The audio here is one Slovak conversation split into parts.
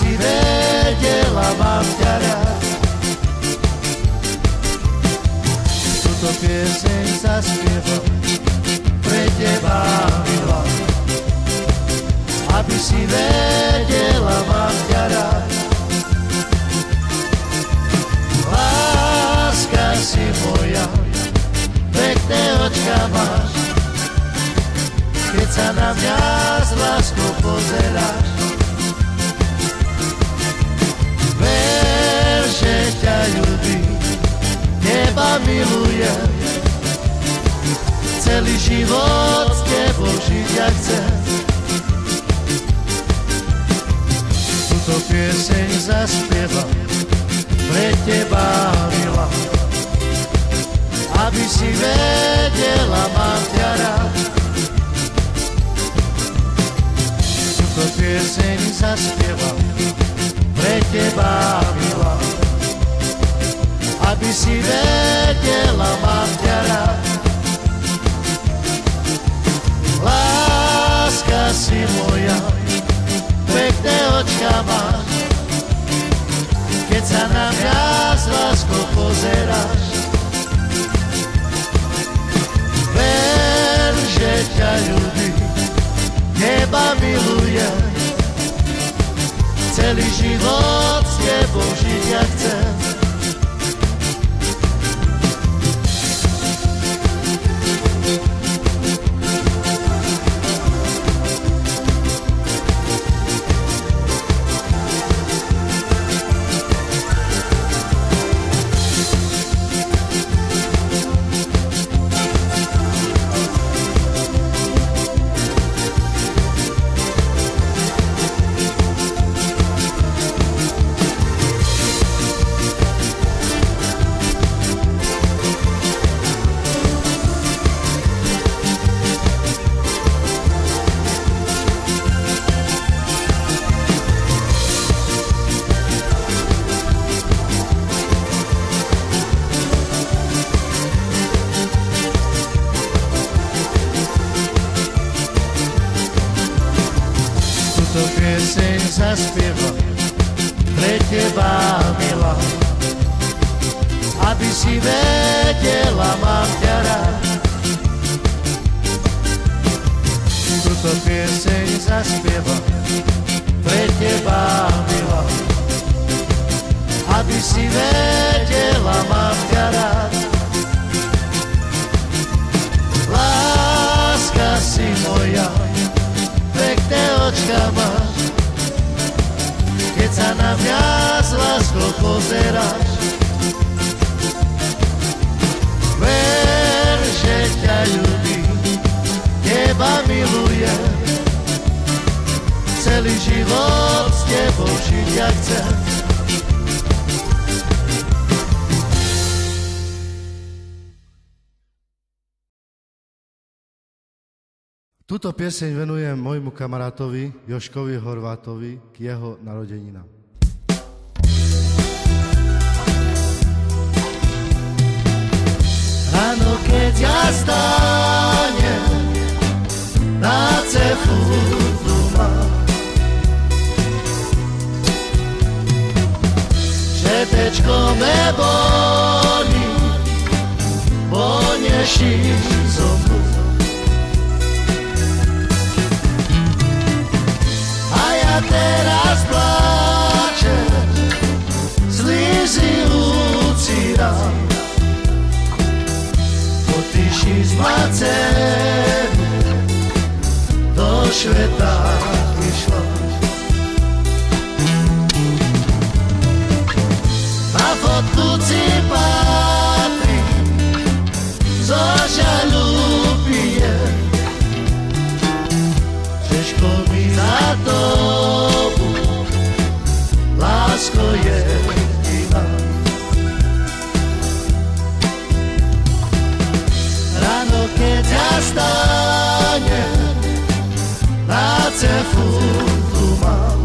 si vedela, mám ťa rád. Túto pieseň zaspievam pre teba, milá, aby si vedela, mám ťa rád. Láska si moja, pekné očka máš, keď sa na mňa s láskou pozeráš. Ver, že ťa ľúbim, teba milujem, celý život s tebou žiť ja chcem. Túto pieseň zaspievam pre teba, milá, aby si vedela, mám ťa rád. Túto pieseň zaspievam pre teba, milá, aby si vedela, mám ťa rád. Láska si moja, pekné očka máš, keď sa na mňa s láskou pozeráš. Ver, že ťa ľúbim, teba milujem, celý život s tebou žiť ja chcem. Pieseň zaspievam pre teba, milá, aby si vedela, mám ťa rád. Túto pieseň zaspievam pre teba, milá, aby si vedela, mám ťa rád. Láska si moja, pekné očka máš, keď sa na mňa s láskou pozeráš. Ver, že ťa ľúbim, teba milujem, celý život s tebou žiť ja chcem. Túto pieseň venujem môjmu kamarátovi Jožkovi Horvátovi k jeho narodeninám. Ráno, keď ja stánem, na cechu duma, šetečko me bolí, poneší zomu. Teraz pláčem, slízy ucírám, potyší zmacenú, do sveta išla. Na fotku si patrí, zo žaľu pije, Češko mi za to lásko je jediná. Ráno, keď ja stánem, na cefu tu mám.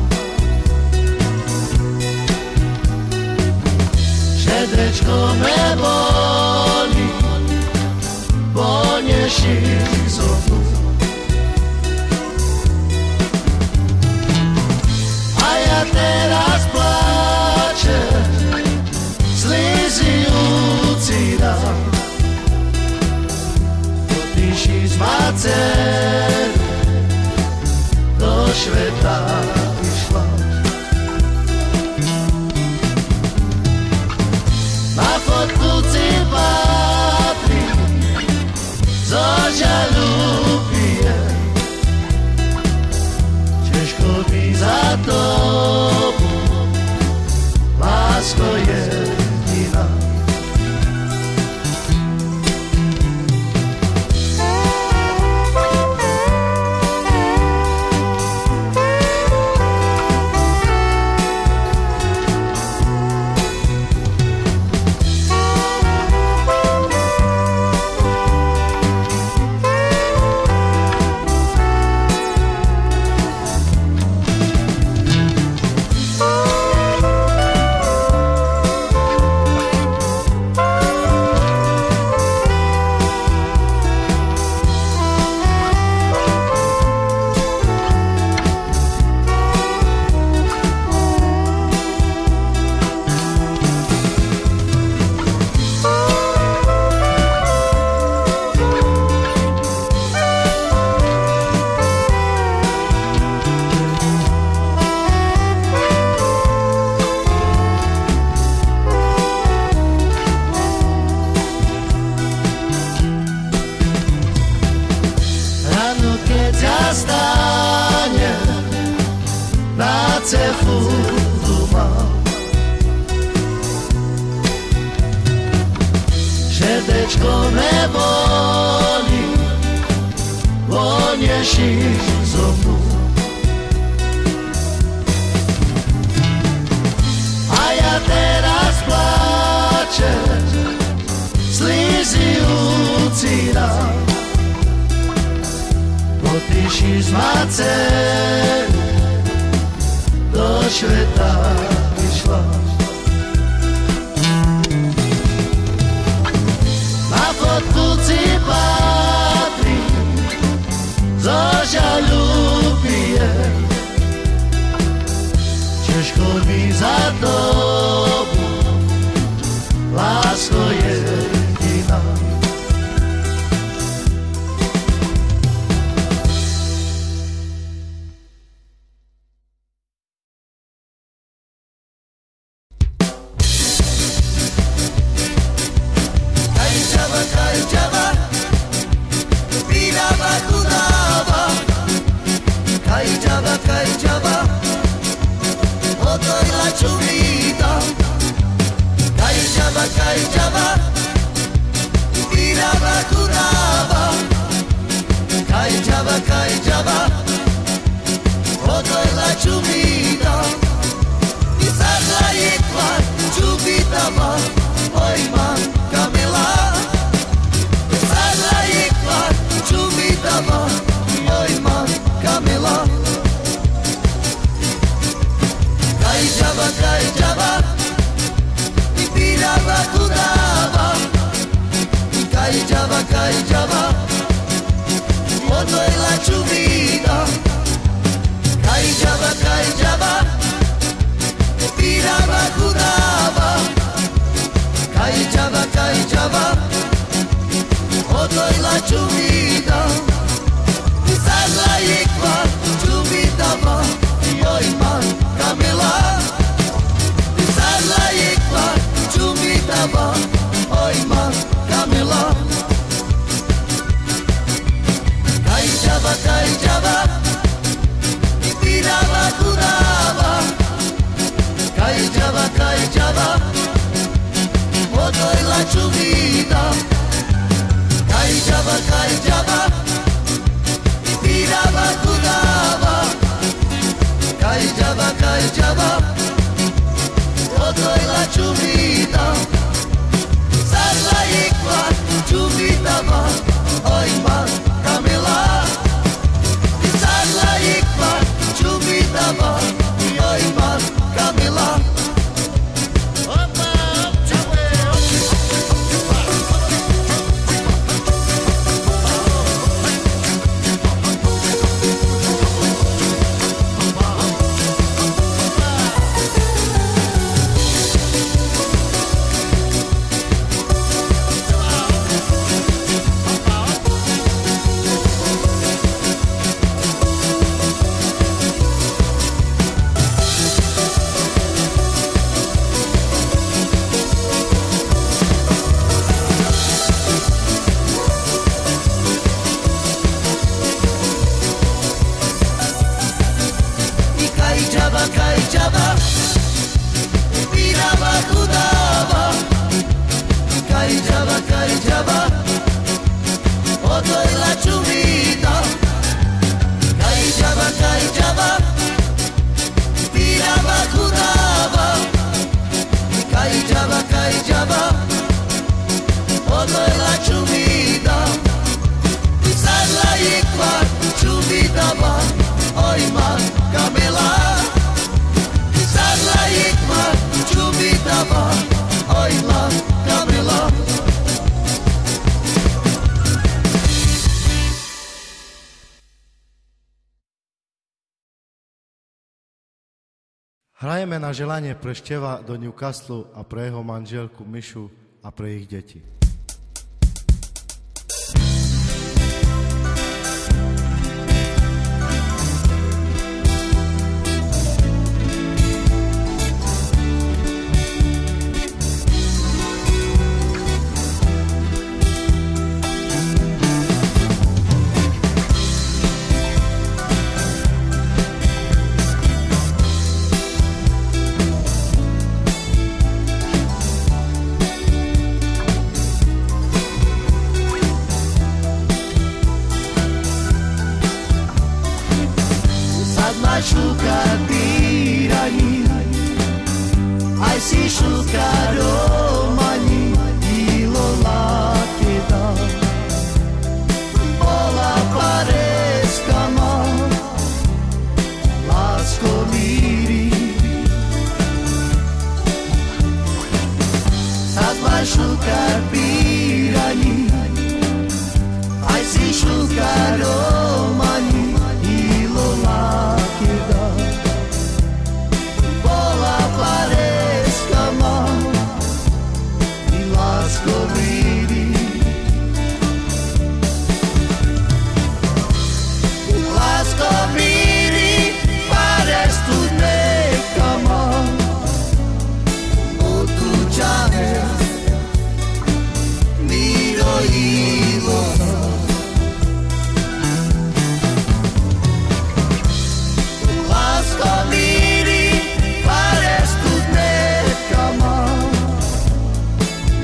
Šedrečko me bolí, poneší zomu. A ja teraz má dceru, do sveta išla. Na fotku si patrí, zo žalúbie, Češko mi za tobu, lásko jediná. Srdečko me boli, vonieši zo mnou. A ja teraz pláčem, slízy ucírám, bo ty si ma dceru, do sveta išla. Na fotku si patrí, zo žalúbie, Češko mi za tobu, lásko jediná. Hrajeme na želanie pre Števa do Newcastlu a pre jeho manželku Mišu a pre ich deti. Šuka týraní, aj si šuka romaní, dílo láky dá. Bola pareska má, lásko míri. Sadla šuka týraní, aj si šuka romaní, dílo láky. Bola pareska má i lásko míri. Lásko míri, parestu neka má. Otúčané, míro ilo. Lásko míri, parestu neka má.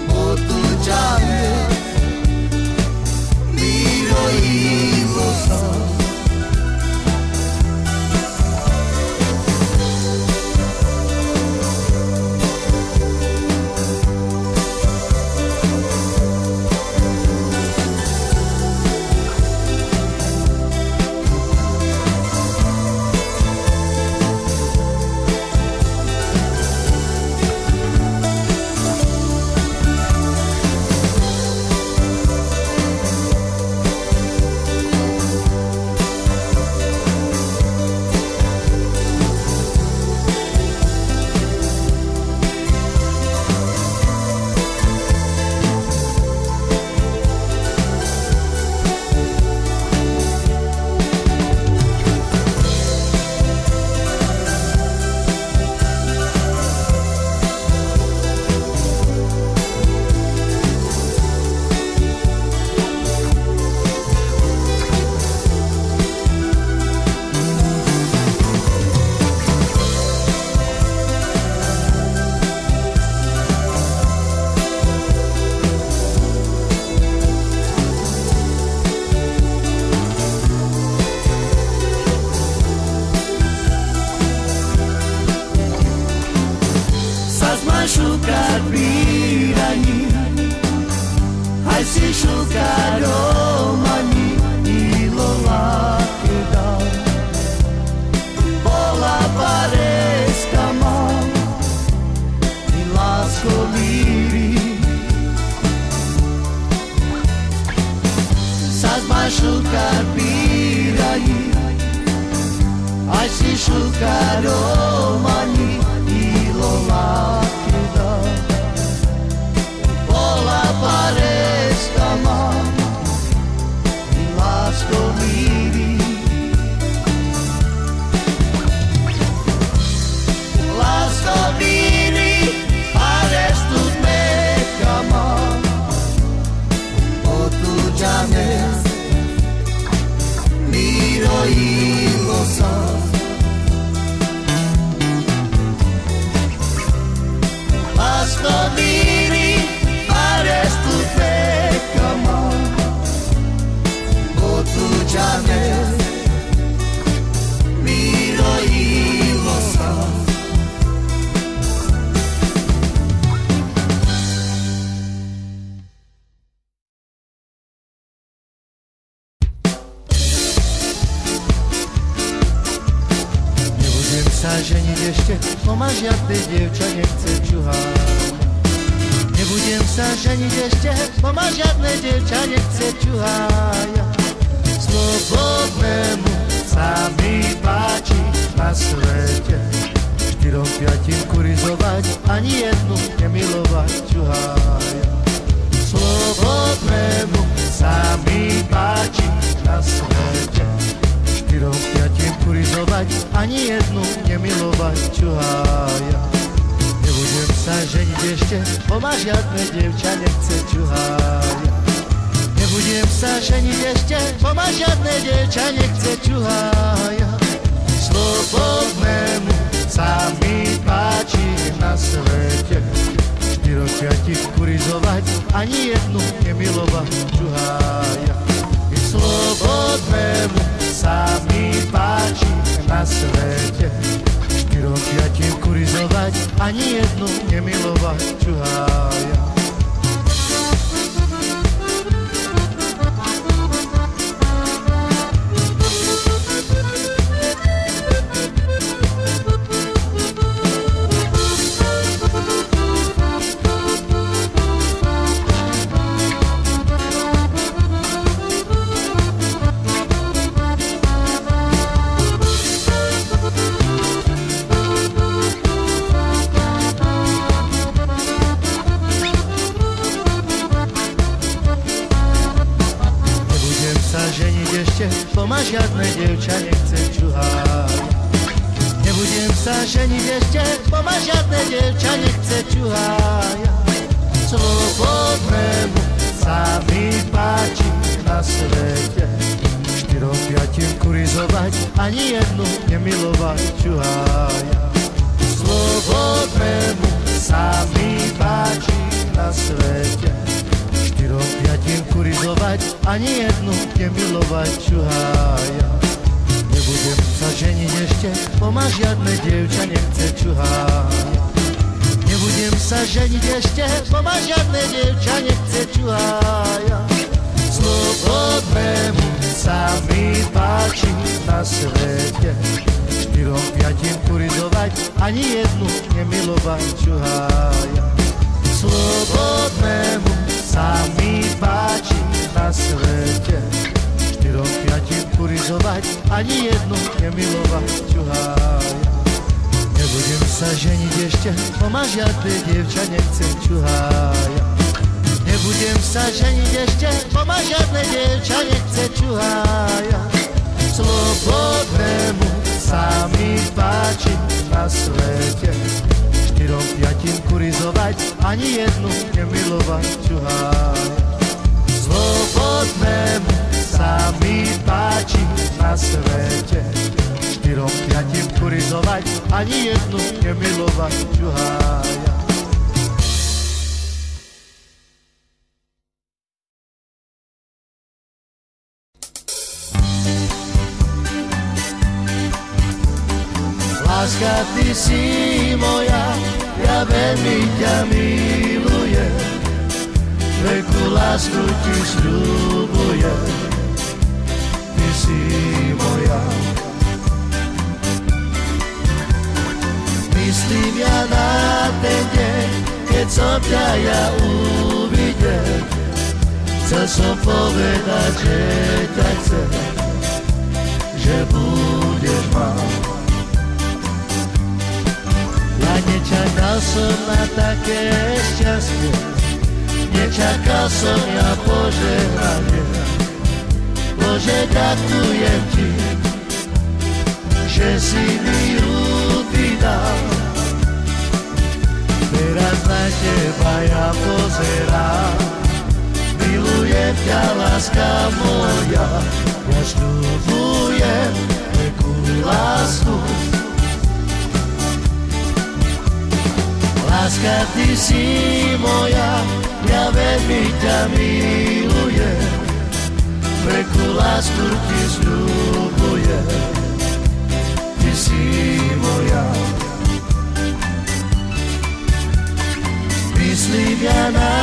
Otúčané, míro ilo sa. Šuka týraní, aj si šuka romaní, ilo láky dá. Bola pareska má i lásko míri. Sazma šuka týraní, aj si šuka romaní, ilo láky. Bola pareska má i lásko míri. Lásko míri, parestu neka má. Otúčané, míro ilo sa. Lásko míri, parestu neka má. Otúčané, míro ilo sa. Nebudem sa ženiť ešte, no ma žiadne dievča nechce čuhať. Nebudem sa ženiť ešte, bo ma žiadne dievča nechce čuhája. Slobodnému sa mi páči na svete, štyrom, piatim kurizovať, ani jednu nemilovať, čuhája. Slobodnému sa mi páči na svete, štyrom, piatim kurizovať, ani jednu nemilovať, čuhája. Nebudem sa ženiť ešte, bo ma žiadne dievča nechce, čuhája. Nebudem sa ženiť ešte, bo ma žiadne dievča nechce, čuhája. Slobodnému sa mi páči na svete, štyrom, piatich kurizovať, ani jednu nemilovať, čuhája. I slobodnému sa mi páči na svete, štyrom, piatich kurizovať, ani jednu nemilovať, čuhája. Bo ma žiadne dievča nechce, čuhája. Nebudem sa ženiť ešte, bo ma žiadne dievča nechce, čuhája. Slobodnému sa mi páči na svete, štyrom, piatim kurizovať, ani jednu nemilovať, čuhája. Slobodnému sa mi páči na svete, štyrom, piatim kurizovať, ani jednu nemilovať, čuhája. Nebudem sa ženiť ešte, bo ma žiadne dievča nechce, čuhája. Nebudem sa ženiť ešte, bo ma žiadne dievča nechce, čuhája. Slobodnému sa mi páči na svete, štyrom, piatim kurizovať, ani jednu nemilovať, čuhája. Slobodnému sa mi páči na svete, štyrom, piatim kurizovať, ani jednu nemilovať, čuhája. Nebudem sa ženiť ešte, bo ma žiadne dievča nechce, čuhája. Nebudem sa ženiť ešte, bo ma žiadne dievča nechce, čuhája. Slobodnému sa mi páči na svete, štyrom, piatim kurizovať, ani jednu nemilovať, čuhája. Slobodnému sa mi páči na svete, štyrom, piatim kurizovať, ani jednu nemilovať, čuhája. Láska, ty si moja, ja veľmi ťa milujem, veľkú lásku ti sľubujem, ty si moja. Myslím ja na ten deň, keď som ťa ja uvidel, chcel som povedať, že ťa chcem, že budeš mať. Ja nečakal som na také šťastie, nečakal som ja požehnanie. Bože, ďakujem ti, že si mi ruky dal. Teraz na teba ja pozerám, milujem ťa, láska moja. Ja sľubujem veľkú lásku. Láska, ty si moja, ja veľmi ťa milujem, veľkú lásku ti sľubujem, ty si moja. Myslím ja na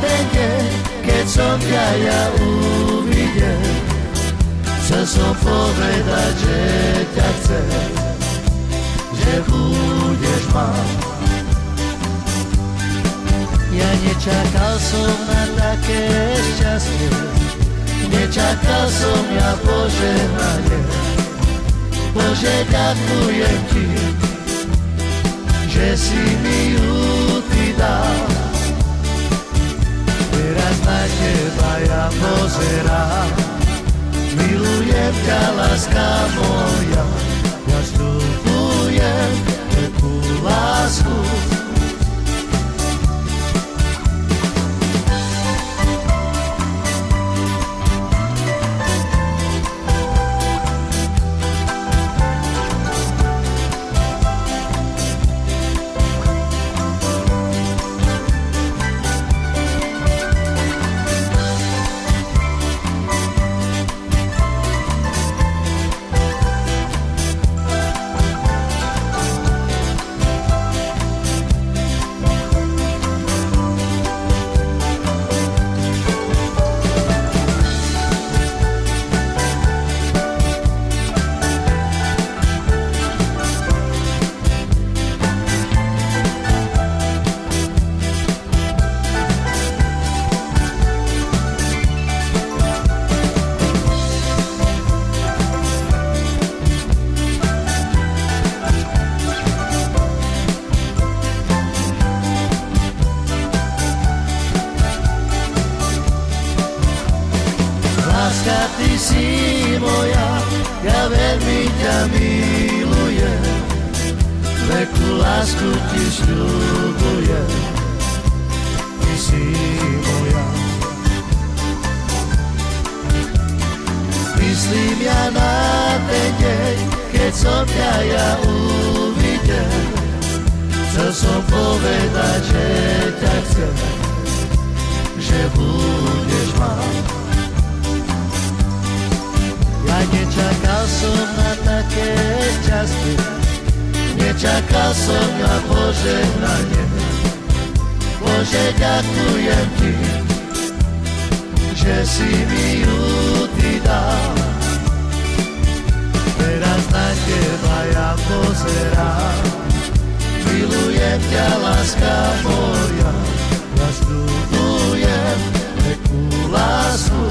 ten deň, keď som ťa ja uvidel, chcel som povedať, že ťa chcem, že budeš mať. Ja nečakal som na také šťastie, nečakal som ja požehnanie. Bože, ďakujem ti, že si mi ju ty dal. Teraz na teba ja pozerám, milujem ťa, láska moja, ja sľubujem takú lásku. Ty si moja, ja veľmi ťa milujem, veku lásku ti sľubujem. Ty si moja. Myslím ja na ten deň, keď som ťa ja uvidel. Chcel som povedať, že ťa chcem, že budeš mať. Ja nečakal som na také šťastie, nečakal som na požehnanie. Bože, ďakujem ti, že si mi ju ty dal. Teraz na teba ja pozerám, milujem ťa, láska moja, ja sľubujem takú lásku.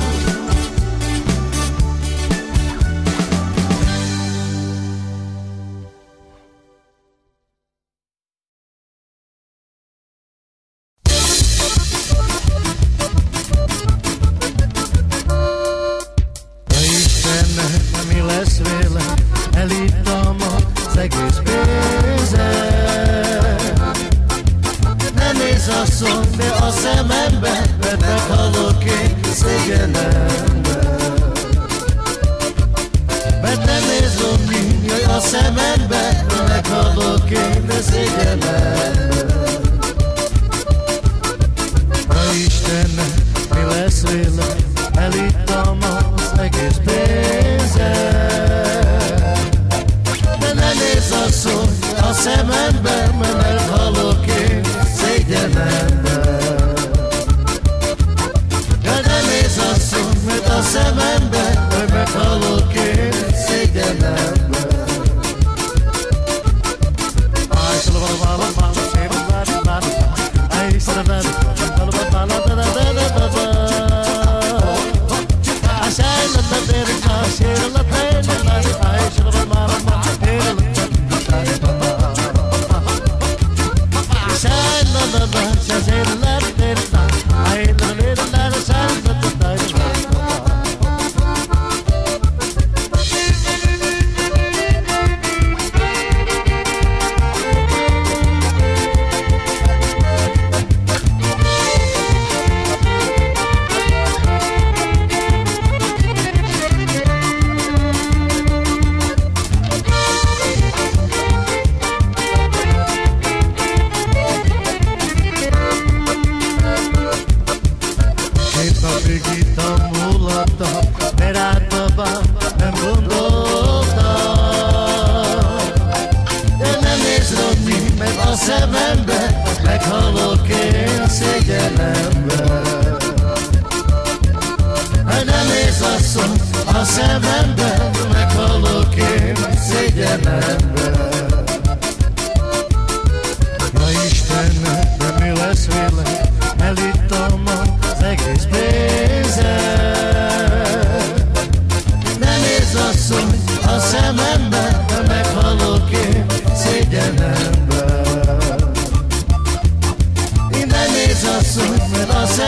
A szemembe meghalok én szégyenembe.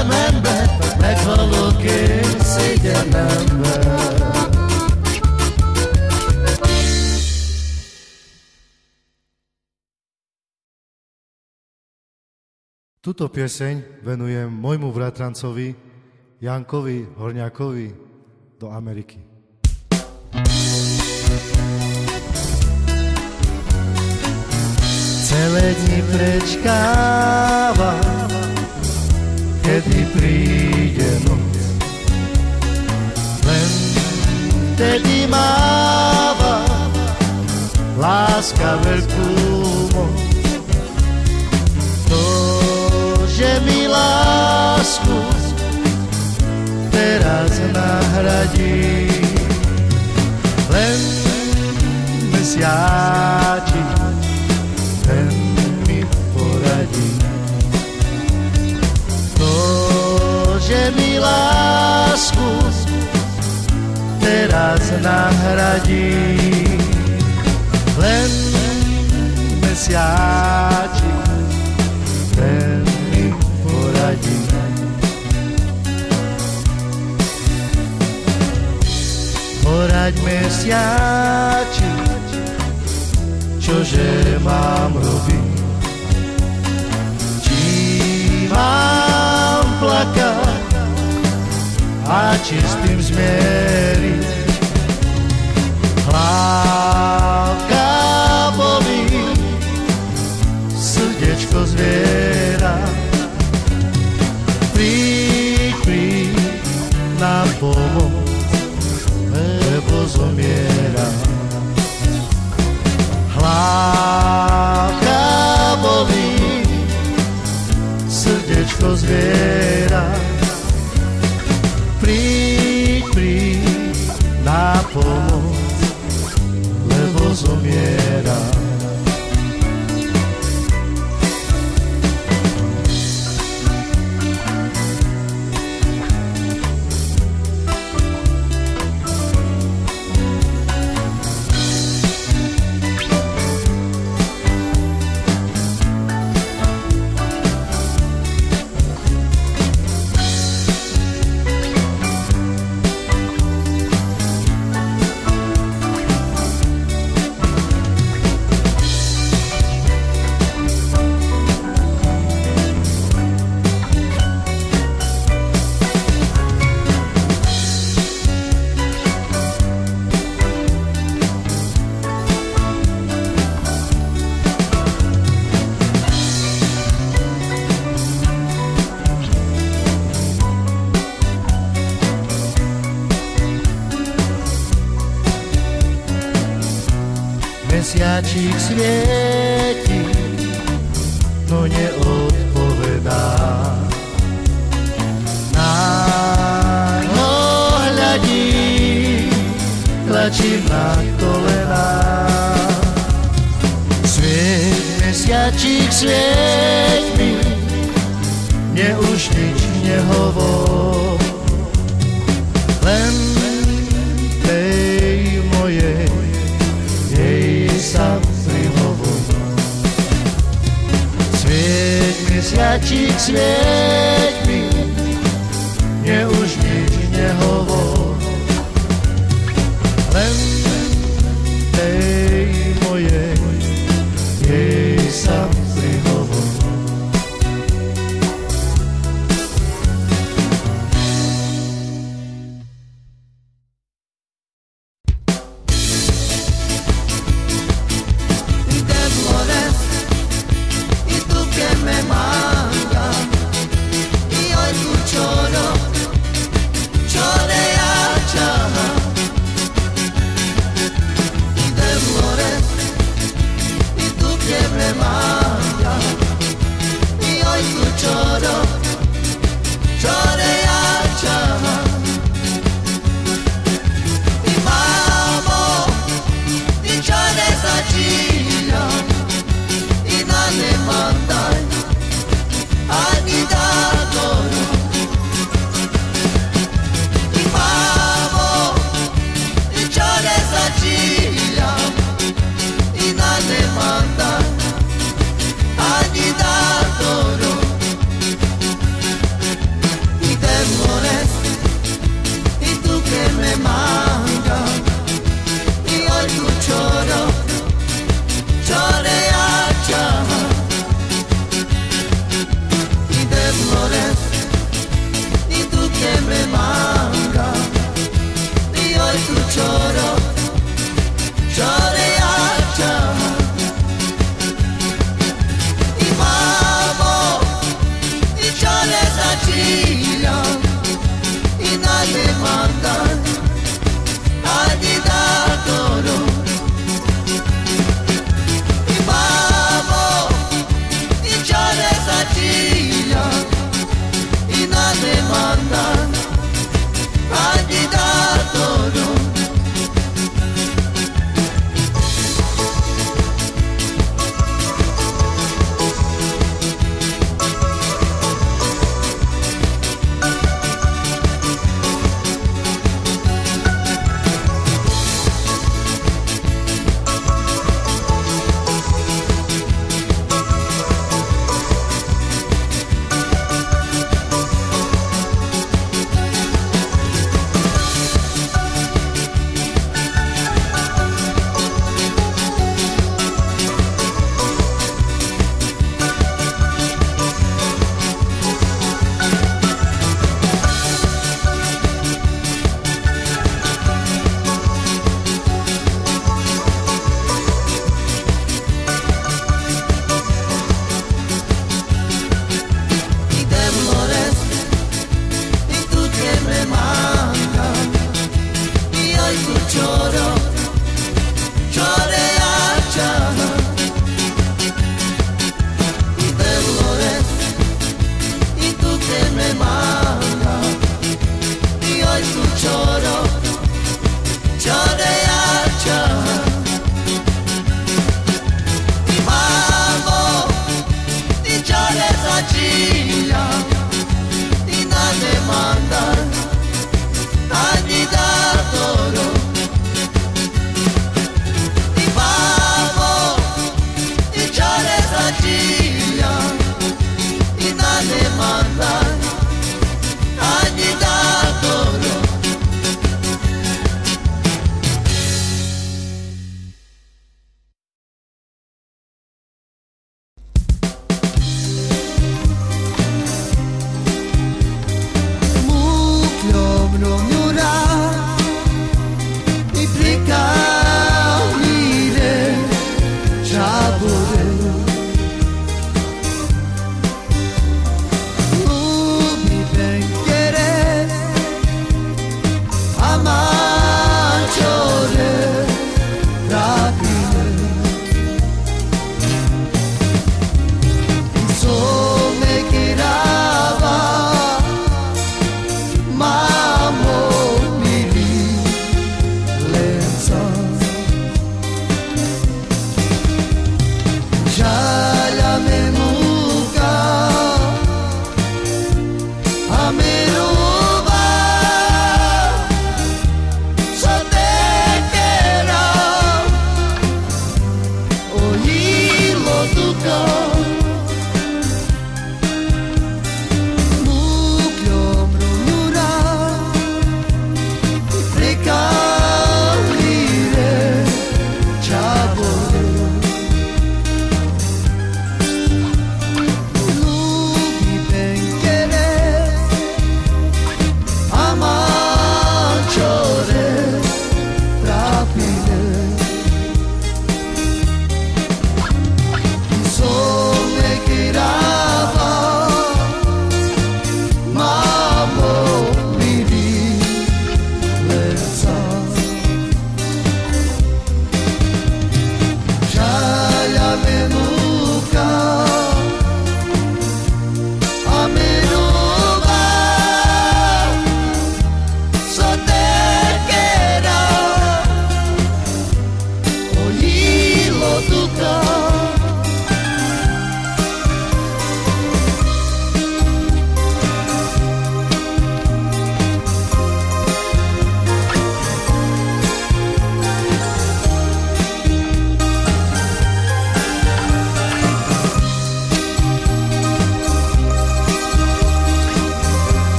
remember, never looking, say the number. Túto pieseň venujem môjmu bratrancovi Jankovi Horňákovi do Ameriky. Celé dni prečkáva, kedy príde noc. Len vtedy máva láska veľkú moc. To, že mi lásku teraz nahradí len mesiačik, ten mi poradí. To, že mi lásku teraz nahradí len mesiačik, ten mi poradí. Poraď mesiačik, čože mám robiť? Či mám plakať a či s tým zmieriť? Hlavka bolí, srdiečko zviera. Príď na pomoc, lebo zomiera. Hlavka bolí, srdiečko zviera. Príď na pomoc, lebo zomiera. Mesiačík svieti, no neodpovedá. Na ňo hľadí, tlačím na kolená. Svieť, mesiačík, svieť mi, mne už nič nehovor. Len tej mojej sa prihovor. Svieť, mesiačík, svieť